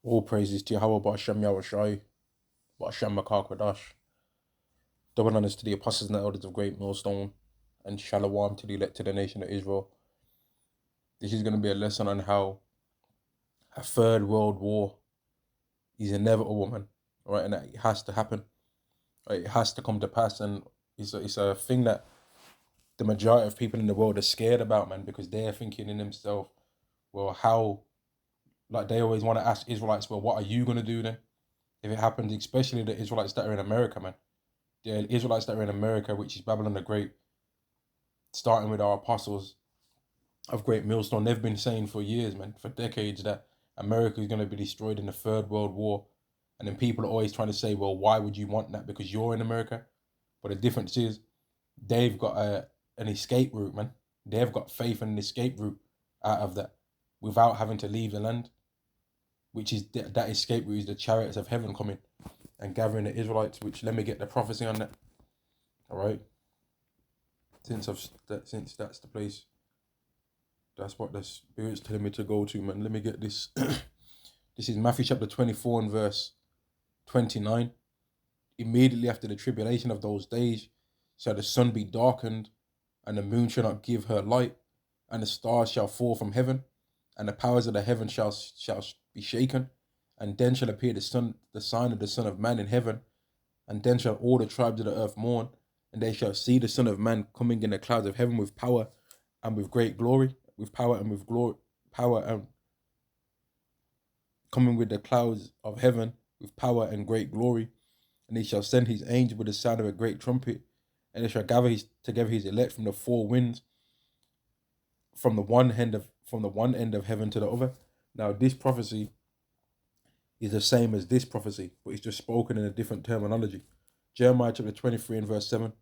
All praises to Yahweh Ba'ashem Yahushai, Ba'ashem Makar Kwadash. Double honors to the apostles and the elders of Great Millstone, and Shalom to the elect to the nation of Israel. This is going to be a lesson on how a third world war is inevitable, man. Right, and that it has to happen. Right? It has to come to pass, and it's a thing that the majority of people in the world are scared about, man, because they're thinking in themselves, well, how, like they always want to ask Israelites, well, what are you going to do then if it happens? Especially the Israelites that are in America, man. The Israelites that are in America, which is Babylon the Great, starting with our apostles of Great Millstone, they've been saying for years, man, for decades, that America is going to be destroyed in the Third World War. And then people are always trying to say, well, why would you want that? Because you're in America. But the difference is they've got an escape route, man. They've got faith in an escape route out of that without having to leave the land, which is that escape route is the chariots of heaven coming and gathering the Israelites, which let me get the prophecy on that. All right. Since that's the place, that's what the Spirit's telling me to go to, man. Let me get this. This is Matthew chapter 24 and verse 29. Immediately after the tribulation of those days shall the sun be darkened, and the moon shall not give her light, and the stars shall fall from heaven, and the powers of the heaven shall be shaken, and then shall appear the sign of the Son of Man in heaven, and then shall all the tribes of the earth mourn, and they shall see the Son of Man coming in the clouds of heaven with power and with great glory, power and coming with the clouds of heaven with power and great glory. And he shall send his angel with the sound of a great trumpet, and they shall gather together his elect from the four winds, from the one end of heaven to the other. Now this prophecy is the same as this prophecy, but it's just spoken in a different terminology. Jeremiah chapter 23 and verse 7.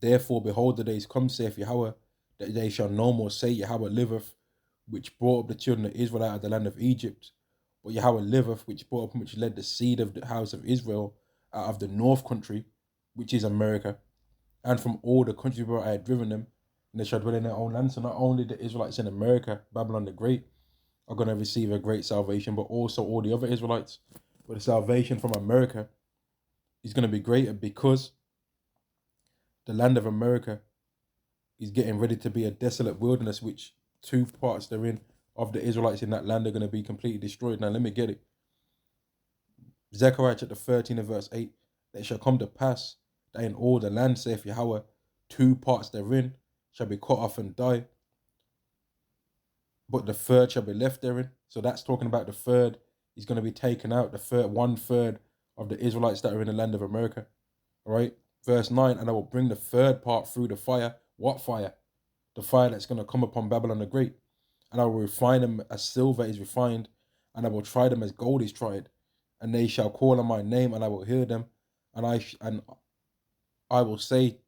Therefore, behold, the days come, saith Yahweh, that they shall no more say, Yahweh liveth, which brought up the children of Israel out of the land of Egypt, but Yahweh liveth, which brought up and which led the seed of the house of Israel out of the north country, which is America, and from all the countries where I had driven them, and they shall dwell in their own land. So not only the Israelites in America, Babylon the Great, are going to receive a great salvation, but also all the other Israelites. But the salvation from America is going to be greater because the land of America is getting ready to be a desolate wilderness, which two parts therein of the Israelites in that land are going to be completely destroyed. Now, let me get it. Zechariah chapter 13 and verse 8. That it shall come to pass that in all the land, saith Yahweh, two parts therein shall be cut off and die, but the third shall be left therein. So that's talking about the third is going to be taken out, the third, 1/3 of the Israelites that are in the land of America. All right. Verse 9, and I will bring the third part through the fire. What fire? The fire that's going to come upon Babylon the Great. And I will refine them as silver is refined, and I will try them as gold is tried. And they shall call on my name, and I will hear them, and I will say,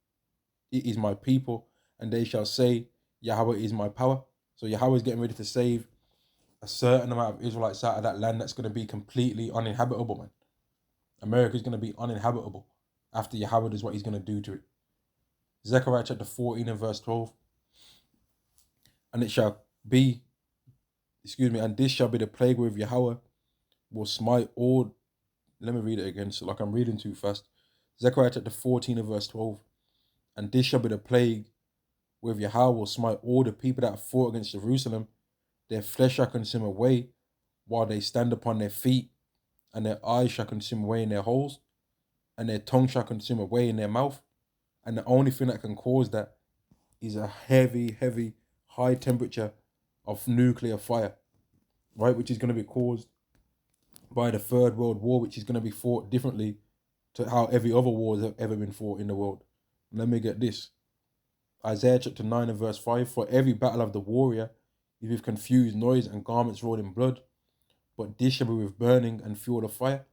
it is my people, and they shall say, Yahweh is my power. So Yahweh is getting ready to save a certain amount of Israelites out of that land that's going to be completely uninhabitable, man. America is going to be uninhabitable after Yahweh does what he's going to do to it. Zechariah chapter 14 and verse 12. And it shall be, and this shall be the plague with Yahweh will smite all. Let me read it again, so like I'm reading too fast. Zechariah chapter 14 and verse 12. And this shall be the plague with Yahweh will smite all the people that have fought against Jerusalem. Their flesh shall consume away while they stand upon their feet, and their eyes shall consume away in their holes, and their tongue shall consume away in their mouth. And the only thing that can cause that is a heavy, high temperature of nuclear fire, right? Which is going to be caused by the Third World War, which is going to be fought differently to how every other war has ever been fought in the world. Let me get this. Isaiah chapter 9 and verse 5. For every battle of the warrior is with confused noise and garments rolled in blood, but this shall be with burning and fuel of fire.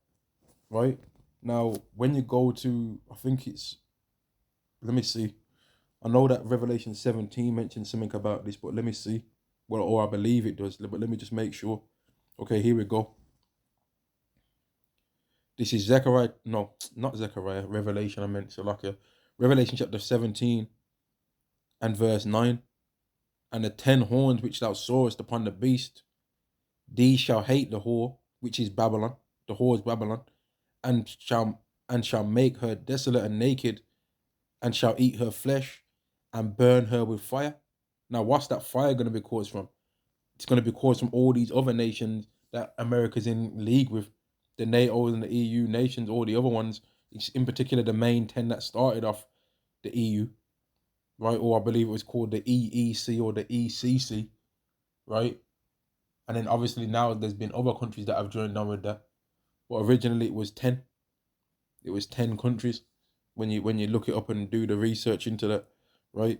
Right? Now, when you go to, I think it's, let me see. I know that Revelation 17 mentions something about this, but let me see. Well, or I believe it does, but let me just make sure. Okay, here we go. This is Zechariah, no, not Zechariah, Revelation, I meant, so like Revelation chapter 17 and verse 9. And the 10 horns which thou sawest upon the beast, these shall hate the whore, which is Babylon, the whore is Babylon, and shall make her desolate and naked, and shall eat her flesh, and burn her with fire. Now, what's that fire going to be caused from? It's going to be caused from all these other nations that America's in league with, the NATO and the EU nations, all the other ones, in particular the main 10 that started off the EU, right? Or I believe it was called the EEC or the ECC, right? And then obviously now there's been other countries that have joined on with that. But originally it was 10. It was 10 countries when you look it up and do the research into that, right?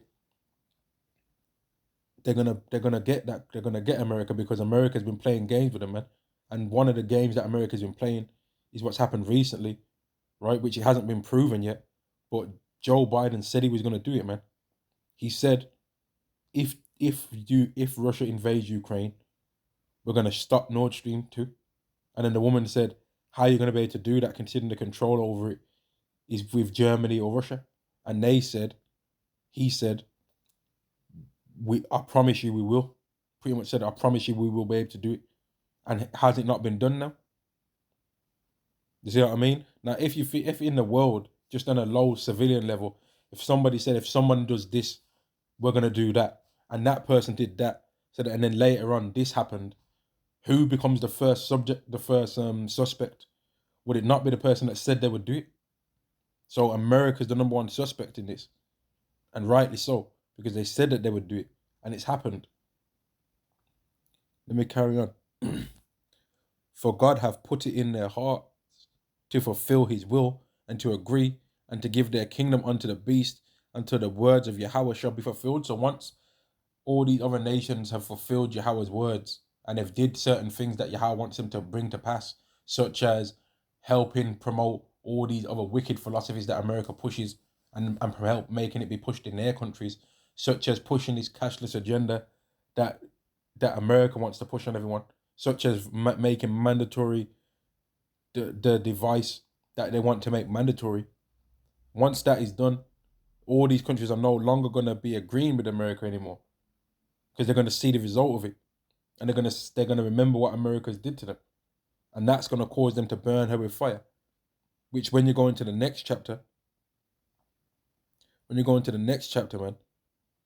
They're gonna get that. They're gonna get America because America's been playing games with them, man. And one of the games that America's been playing is what's happened recently, right? Which it hasn't been proven yet. But Joe Biden said he was gonna do it, man. He said, if Russia invades Ukraine, we're gonna stop Nord Stream 2. And then the woman said, how are you gonna be able to do that considering the control over it is with Germany or Russia? And he said, I promise you we will. Pretty much said, I promise you we will be able to do it. And has it not been done now? You see what I mean? Now, if in the world, just on a low civilian level, if somebody said, if someone does this, we're going to do that, and that person did that, and then later on this happened, who becomes the first suspect? Would it not be the person that said they would do it? So America's the number one suspect in this, and rightly so, because they said that they would do it, and it's happened. Let me carry on. For God have put it in their heart to fulfill his will, and to agree, and to give their kingdom unto the beast, until the words of Yahweh shall be fulfilled. So once all these other nations have fulfilled Yahweh's words, and they've did certain things that Yahweh wants them to bring to pass, such as helping promote all these other wicked philosophies that America pushes, and help making it be pushed in their countries, such as pushing this cashless agenda that America wants to push on everyone, such as making mandatory the device that they want to make mandatory. Once that is done, all these countries are no longer going to be agreeing with America anymore, because they're going to see the result of it, and they're going to remember what America's did to them, and that's going to cause them to burn her with fire. Which, when you go into the next chapter, man,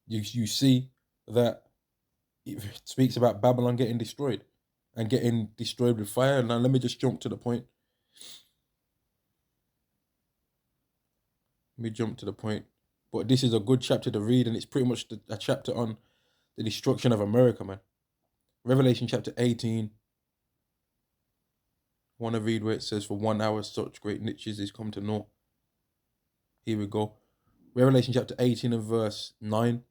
you see that it speaks about Babylon getting destroyed and getting destroyed with fire. Now let me just jump to the point. But this is a good chapter to read, and it's pretty much a chapter on the destruction of America, man. Revelation chapter 18. I want to read where it says, for 1 hour such great riches is come to naught. Here we go. Revelation chapter 18 and verse 9.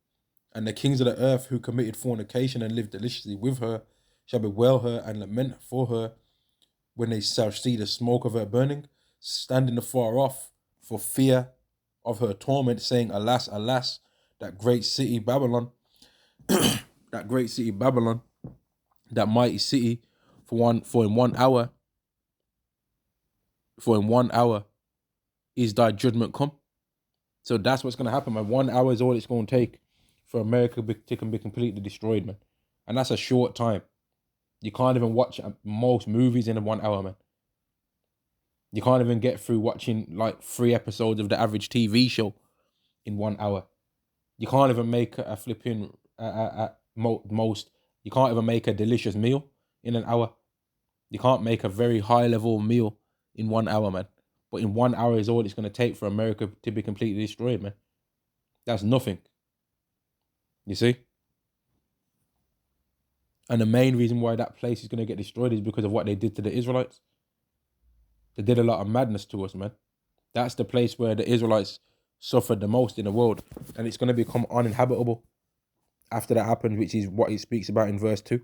And the kings of the earth who committed fornication and lived deliciously with her shall bewail her and lament for her when they shall see the smoke of her burning, standing afar off for fear of her torment, saying, alas, alas, that great city Babylon, that mighty city, for in 1 hour is thy judgment come. So that's what's going to happen, man. 1 hour is all it's going to take for America to be completely destroyed, man. And that's a short time. You can't even watch most movies in 1 hour, man. You can't even get through watching like 3 episodes of the average TV show in 1 hour. You can't even make a flipping, you can't even make a delicious meal in an hour. You can't make a very high level meal in 1 hour, man. But in 1 hour is all it's going to take for America to be completely destroyed, man. That's nothing. You see? And the main reason why that place is going to get destroyed is because of what they did to the Israelites. They did a lot of madness to us, man. That's the place where the Israelites suffered the most in the world. And it's going to become uninhabitable after that happens, which is what he speaks about in verse 2.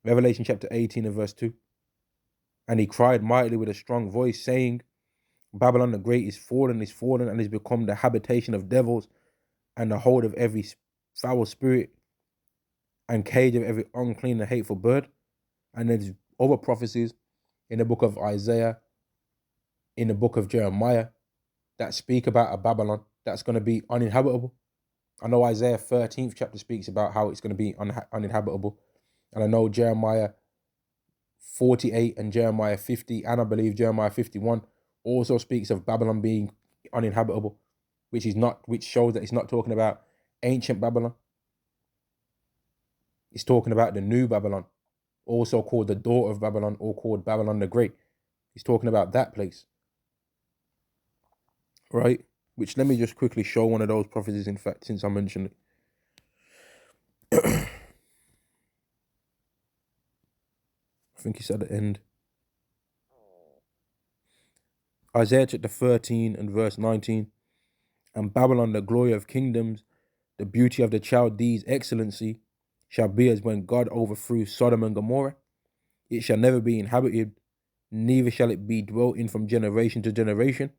Revelation chapter 18 and verse 2. And he cried mightily with a strong voice, saying, Babylon the Great is fallen, and is become the habitation of devils, and the hold of every foul spirit, and cage of every unclean and hateful bird. And there's other prophecies in the book of Isaiah, in the book of Jeremiah, that speak about a Babylon that's going to be uninhabitable. I know Isaiah 13th chapter speaks about how it's going to be uninhabitable. And I know Jeremiah 48 and Jeremiah 50, and I believe Jeremiah 51 also speaks of Babylon being uninhabitable, which shows that it's not talking about ancient Babylon. It's talking about the new Babylon, also called the daughter of Babylon or called Babylon the Great. He's talking about that place, right? Which, let me just quickly show one of those prophecies, in fact, since I mentioned it. I think it's at the end. Isaiah chapter 13 and verse 19. And Babylon, the glory of kingdoms, the beauty of the Chaldees' excellency, shall be as when God overthrew Sodom and Gomorrah. It shall never be inhabited, neither shall it be dwelt in from generation to generation.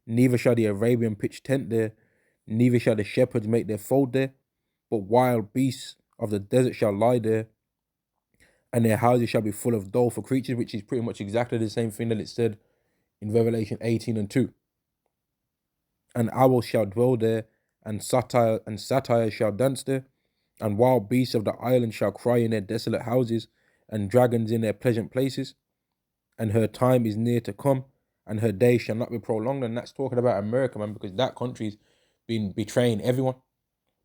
Neither shall the Arabian pitch tent there, neither shall the shepherds make their fold there. But wild beasts of the desert shall lie there, and their houses shall be full of doleful creatures, which is pretty much exactly the same thing that it said in Revelation 18 and 2. And owls shall dwell there, and satyrs shall dance there, and wild beasts of the island shall cry in their desolate houses, and dragons in their pleasant places. And her time is near to come, and her days shall not be prolonged. And that's talking about America, man, because that country's been betraying everyone.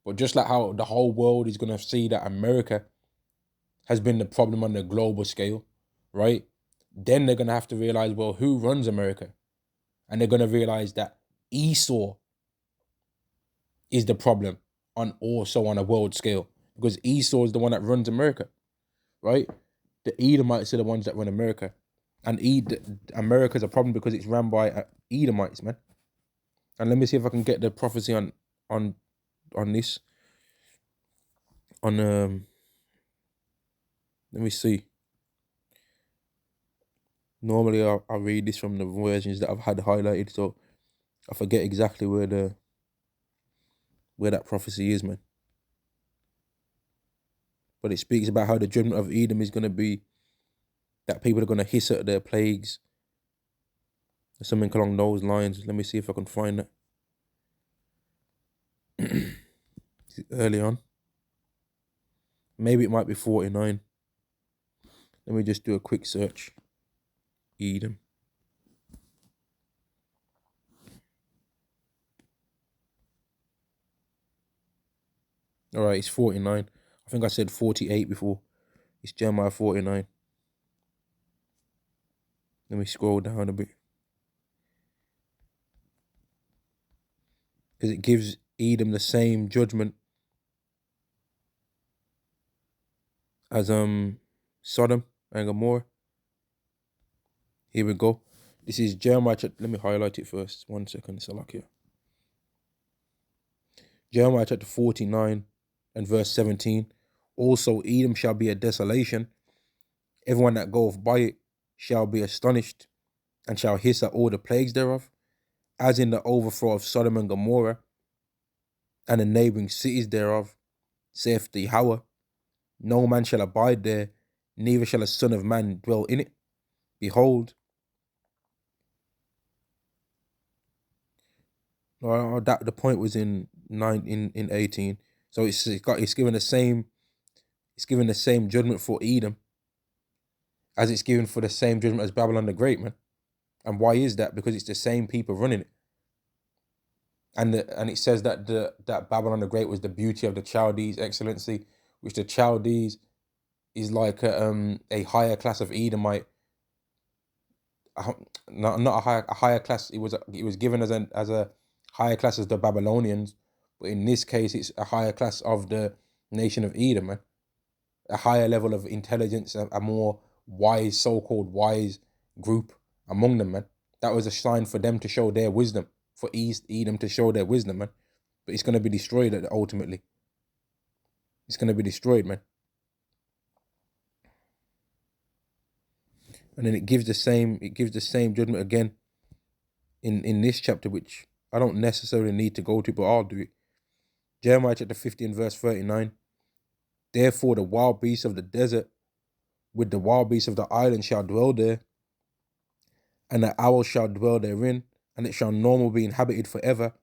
But just like how the whole world is going to see that America has been the problem on the global scale, right? Then they're going to have to realize, well, who runs America? And they're going to realize that Esau is the problem also on a world scale, because Esau is the one that runs America, right? The Edomites are the ones that run America, and America's a problem because it's run by Edomites, man. And let me see if I can get the prophecy on this. Let me see. Normally I read this from the versions that I've had highlighted, so I forget exactly where that prophecy is, man. But it speaks about how the judgment of Edom is going to be that people are going to hiss at their plagues, something along those lines. Let me see if I can find that. Early on. Maybe it might be 49. Let me just do a quick search. Edom. All right, it's 49. I think I said 48 before. It's Jeremiah 49. Let me scroll down a bit. Because it gives Edom the same judgment as Sodom and Gomorrah. Here we go. This is Jeremiah. Let me highlight it first. 1 second. It's a lock here. Jeremiah chapter 49 and verse 17. Also Edom shall be a desolation. Everyone that goeth by it shall be astonished, and shall hiss at all the plagues thereof, as in the overthrow of Sodom and Gomorrah, and the neighbouring cities thereof, saith the Yahweh. No man shall abide there, neither shall a son of man dwell in it. Behold, that the point was in 18. So it's given the same judgment for Edom as it's given for the same judgment as Babylon the Great, man. And why is that? Because it's the same people running it. And it says that that Babylon the Great was the beauty of the Chaldees' excellency, which the Chaldees is like a higher class of Edomite. Not a higher class. It was given as a higher class as the Babylonians, but in this case, it's a higher class of the nation of Edom, man. A higher level of intelligence, a more wise, so-called wise group among them, man. That was a sign for them to show their wisdom, for Edom to show their wisdom, man. But it's going to be destroyed ultimately. It's going to be destroyed, man. And then it gives the same judgment again in this chapter, which I don't necessarily need to go to, but I'll do it. Jeremiah chapter 50 and verse 39. Therefore the wild beasts of the desert with the wild beasts of the island shall dwell there, and the owl shall dwell therein, and it shall no more be inhabited forever,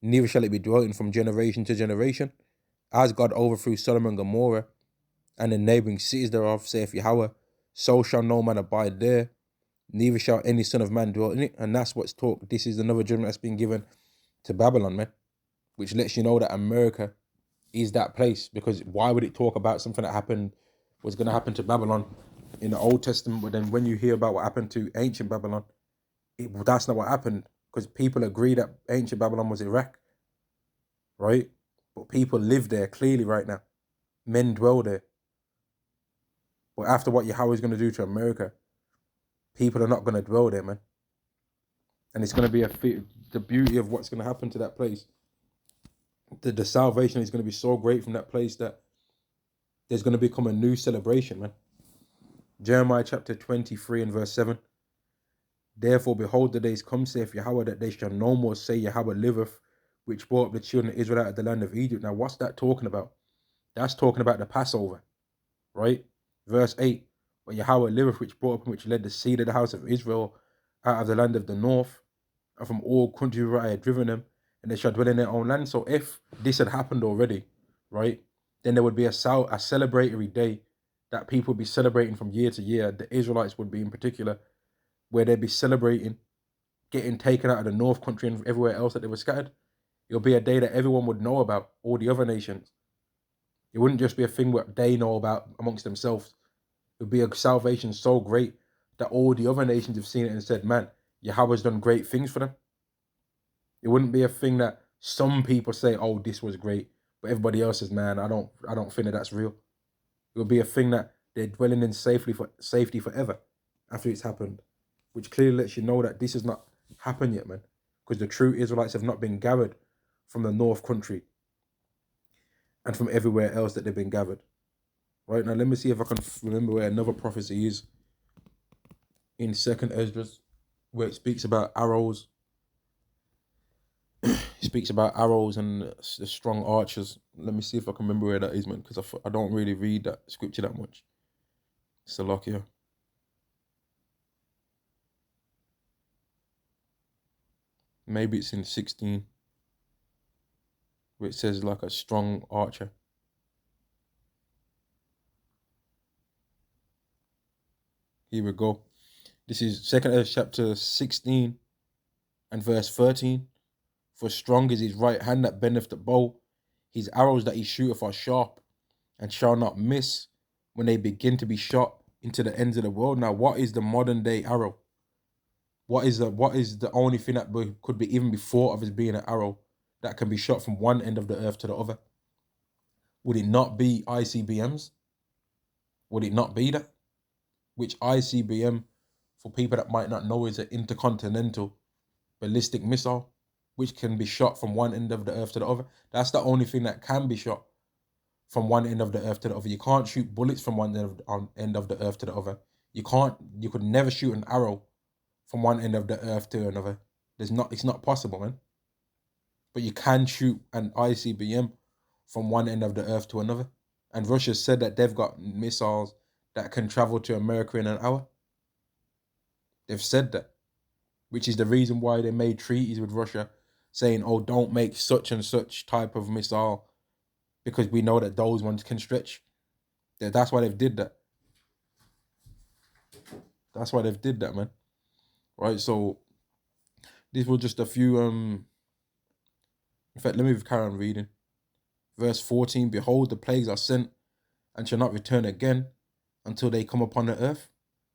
neither shall it be dwelt in from generation to generation, as God overthrew Sodom and Gomorrah, and the neighbouring cities thereof, saith Yahweh. so shall no man abide there, neither shall any son of man dwell in it. And that's what's talked. This is another judgment that's been given to Babylon, man, which lets you know that America is that place. Because why would it talk about something that happened, was going to happen to Babylon in the Old Testament, but then when you hear about what happened to ancient Babylon, that's not what happened, because people agree that ancient Babylon was Iraq, right? But people live there clearly right now. Men dwell there. But after what Yahweh is going to do to America, people are not going to dwell there, man. And it's going to be the beauty of what's going to happen to that place. The salvation is going to be so great from that place that there's going to become a new celebration, man. Jeremiah chapter 23 and verse 7. Therefore, behold, the days come, saith Yahweh, that they shall no more say, Yahweh liveth, which brought up the children of Israel out of the land of Egypt. Now, what's that talking about? That's talking about the Passover, right? Verse 8, but Yahweh liveth, which brought up, which led the seed of the house of Israel out of the land of the north, and from all countries where I had driven them, and they shall dwell in their own land. So if this had happened already, right, then there would be a celebratory day that people would be celebrating from year to year. The Israelites would be in particular, where they'd be celebrating getting taken out of the north country and everywhere else that they were scattered. It'll be a day that everyone would know about, all the other nations. It wouldn't just be a thing that they know about amongst themselves. It would be a salvation so great that all the other nations have seen it and said, man, Yahweh's done great things for them. It wouldn't be a thing that some people say, oh, this was great, but everybody else says, man, I don't think that that's real. It would be a thing that they're dwelling in safety forever after it's happened, which clearly lets you know that this has not happened yet, man, because the true Israelites have not been gathered from the north country and from everywhere else that they've been gathered. Right, now let me see if I can remember where another prophecy is in 2nd Esdras, where it speaks about arrows. It speaks about arrows and the strong archers. Let me see if I can remember where that is, man, because I don't really read that scripture that much. Salakia. Maybe it's in 16, where it says like a strong archer. Here we go. This is 2nd Esdras chapter 16 and verse 13. For strong is his right hand that bendeth the bow. His arrows that he shooteth are sharp, and shall not miss when they begin to be shot into the ends of the world. Now, what is the modern day arrow? What is the only thing that could be even be thought of as being an arrow that can be shot from one end of the earth to the other? Would it not be ICBMs? Would it not be that? Which ICBM, for people that might not know, is an intercontinental ballistic missile, which can be shot from one end of the earth to the other. That's the only thing that can be shot from one end of the earth to the other. You can't shoot bullets from one end of the earth to the other. You could never shoot an arrow from one end of the earth to another. It's not possible, man. But you can shoot an ICBM from one end of the earth to another. And Russia said that they've got missiles that can travel to America in an hour. They've said that, which is the reason why they made treaties with Russia saying, oh, don't make such and such type of missile, because we know that those ones can stretch. That's why they've did that. That's why they've did that, man. Right, so these were just a few, in fact, let me carry on reading. Verse 14, behold, the plagues are sent and shall not return again until they come upon the earth.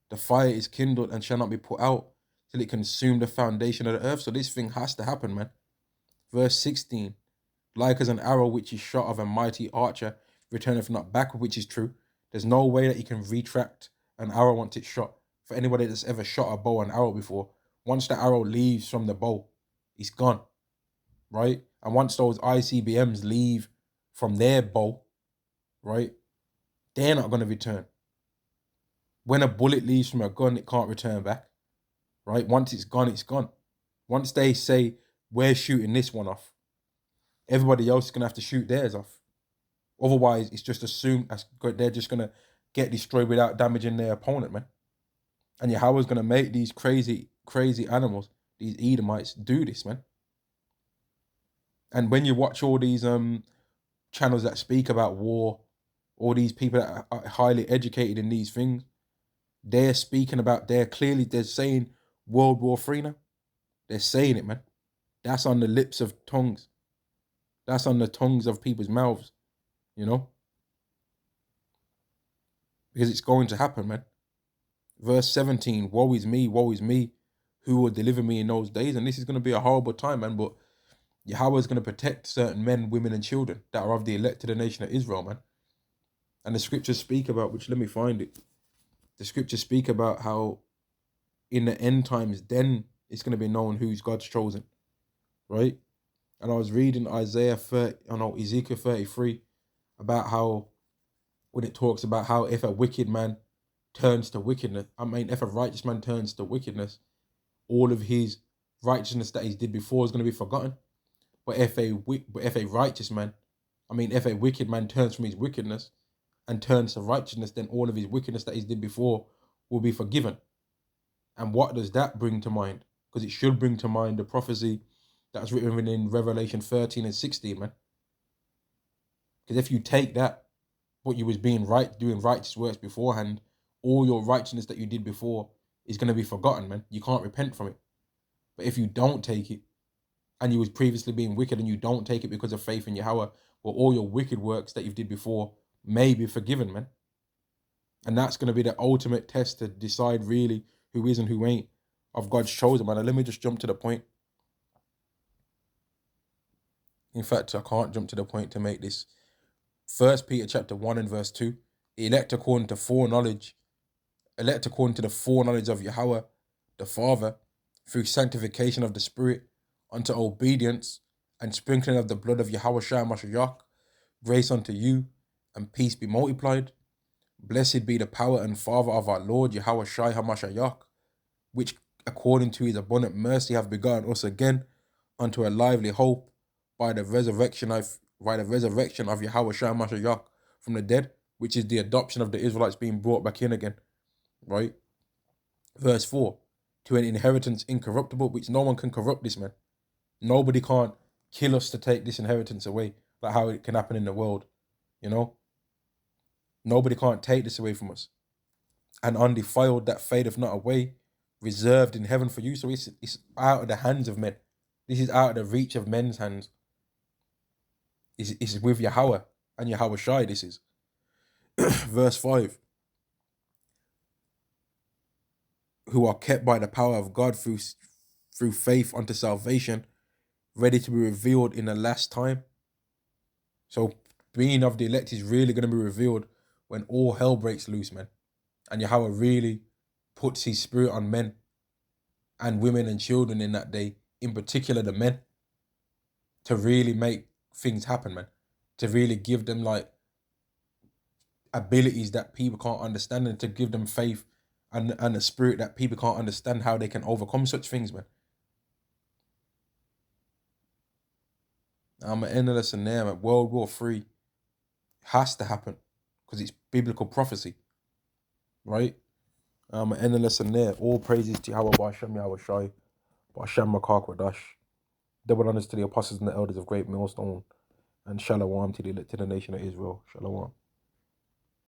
The fire is kindled and shall not be put out till it consume the foundation of the earth. So this thing has to happen, man. Verse 16, like as an arrow which is shot of a mighty archer returneth not backward, which is true. There's no way that you can retract an arrow once it's shot. For anybody that's ever shot a bow and arrow before, once the arrow leaves from the bow, it's gone, right? And once those ICBMs leave from their bow, right, they're not going to return. When a bullet leaves from a gun, it can't return back, right? Once it's gone, it's gone. Once they say, we're shooting this one off, everybody else is going to have to shoot theirs off. Otherwise, it's just assumed they're just going to get destroyed without damaging their opponent, man. And Yahweh's going to make these crazy animals, these Edomites, do this, man. And when you watch all these channels that speak about war, all these people that are highly educated in these things, They're speaking about, they're saying World War III now. They're saying it, man. That's on the lips of tongues. That's on the tongues of people's mouths, you know? Because it's going to happen, man. Verse 17, woe is me, who will deliver me in those days? And this is going to be a horrible time, man, but Yahweh is going to protect certain men, women, and children that are of the elect to the nation of Israel, man. And the scriptures speak about, which let me find it. The scriptures speak about how in the end times, then it's going to be known who's God's chosen, right? And I was reading Ezekiel 33 about how, when it talks about how if a wicked man turns to wickedness, if a righteous man turns to wickedness, all of his righteousness that he did before is going to be forgotten. But if a righteous man, if a wicked man turns from his wickedness and turns to righteousness, then all of his wickedness that he did before will be forgiven. And what does that bring to mind? Because it should bring to mind the prophecy that's written in Revelation 13 and 16, man. Because if you take that, what you was being right, doing righteous works beforehand, all your righteousness that you did before is going to be forgotten, man. You can't repent from it. But if you don't take it, and you was previously being wicked and you don't take it because of faith in Yahweh, well, all your wicked works that you did before may be forgiven, man. And that's going to be the ultimate test to decide really who is and who ain't of God's chosen, man. And let me just jump to the point. In fact, I can't jump to the point to make this. 1 Peter chapter 1 and verse 2. Elect according to foreknowledge of Yahweh, the Father, through sanctification of the Spirit, unto obedience and sprinkling of the blood of Yahweh Shai Mashiach, grace unto you, and peace be multiplied. Blessed be the power and Father of our Lord Yahweh Shai HaMashiach, which according to his abundant mercy have begotten us again unto a lively hope by the resurrection of Yahweh Shai HaMashiach from the dead, which is the adoption of the Israelites being brought back in again, right? Verse 4, to an inheritance incorruptible, which no one can corrupt this, man. Nobody can't kill us to take this inheritance away, like how it can happen in the world, you know? Nobody can't take this away from us. And undefiled that fadeth not away, reserved in heaven for you. So it's out of the hands of men. This is out of the reach of men's hands. It's with Yahweh and Yahweh Shai, this is. Verse 5. Who are kept by the power of God through faith unto salvation, ready to be revealed in the last time. So being of the elect is really going to be revealed when all hell breaks loose, man. And Yahweh really puts his spirit on men and women and children in that day, in particular the men, to really make things happen, man. To really give them like abilities that people can't understand, and to give them faith and a spirit that people can't understand how they can overcome such things, man. I'm an end of the there, man. World War III has to happen because it's biblical prophecy, right? I'm an end of the there. All praises to Yahweh Ba'Shem Yahweh Shai, Ba'Shem Makar Kwadash. Double honors to the apostles and the elders of Great Millstone, and Shalom to the nation of Israel. Shalom.